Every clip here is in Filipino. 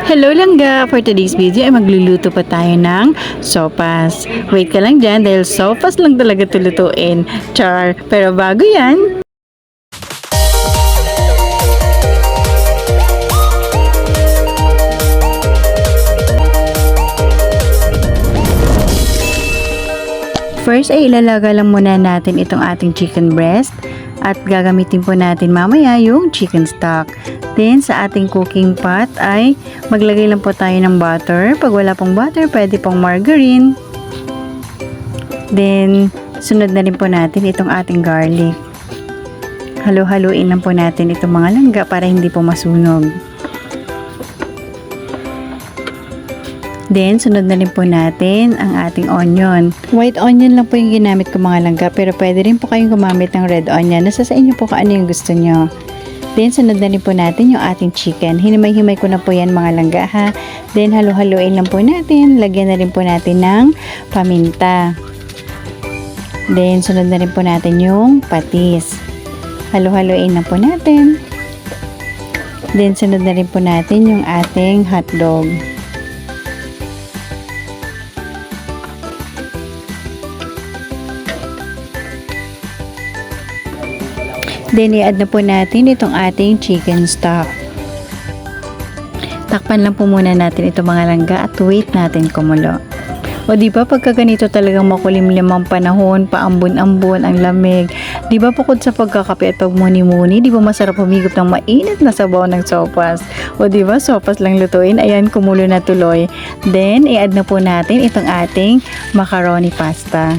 Hello langga! For today's video ay magluluto pa tayo ng sopas. Wait ka lang dyan dahil sopas lang talaga tulutuin. Char! Pero bago yan, first ay ilalaga lang muna natin itong ating chicken breast at gagamitin po natin mamaya yung chicken stock. Then sa ating cooking pot ay maglagay lang po tayo ng butter. Pag wala pong butter, pwede pong margarine. Then sunod na rin po natin itong ating garlic. Halo-haluin lang po natin itong mga langga para hindi po masunog. Then, sunod na rin po natin ang ating onion. White onion lang po yung ginamit ko mga langga, pero pwede rin po kayong gumamit ng red onion. Nasa sa inyo po kung ano yung gusto nyo. Then, sunod na rin po natin yung ating chicken. Hinimay-himay ko na po yan mga langga ha. Then, halo-haloin lang po natin. Lagyan na rin po natin ng paminta. Then, sunod na rin po natin yung patis. Halo-haloin lang po natin. Then, sunod na rin po natin yung ating hotdog. Then, i-add na po natin itong ating chicken stock. Takpan lang po muna natin itong mga langga at wait natin kumulo. O diba pagka ganito talagang makulimlim ang panahon, paambon-ambon ang lamig. Diba bukod sa pagkakape at pagmuni-muni, diba masarap humigop ng mainit na sabaw ng sopas. O diba sopas lang lutuin, ayan kumulo na tuloy. Then, i-add na po natin itong ating macaroni pasta.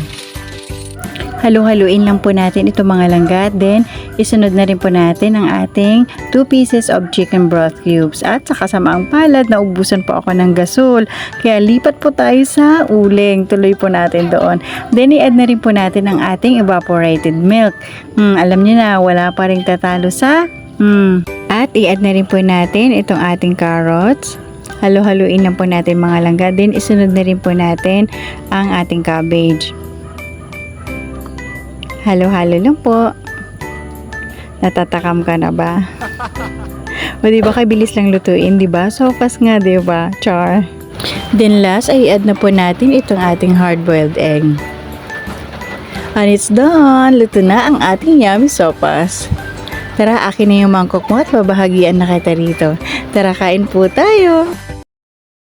Halo-haluin lang po natin itong mga langga. Then, isunod na rin po natin ang ating 2 pieces of chicken broth cubes. At sa kasamaang palad, naubusan po ako ng gasol. Kaya lipat po tayo sa uling. Tuloy po natin doon. Then, i-add na rin po natin ang ating evaporated milk. Alam niyo na, wala pa rin tatalo sa At i-add na rin po natin itong ating carrots. Halo-haluin lang po natin mga langga. Then, isunod na rin po natin ang ating cabbage. Halo-halo lang po. Natatakam ka na ba? O diba kabilis lang lutuin, diba? Sopas nga, diba? Char. Then last ay add na po natin itong ating hard-boiled egg. And it's done! Luto na ang ating yummy sopas. Tara, akin na yung mangkok mo at babahagian na kita rito. Tara, kain po tayo!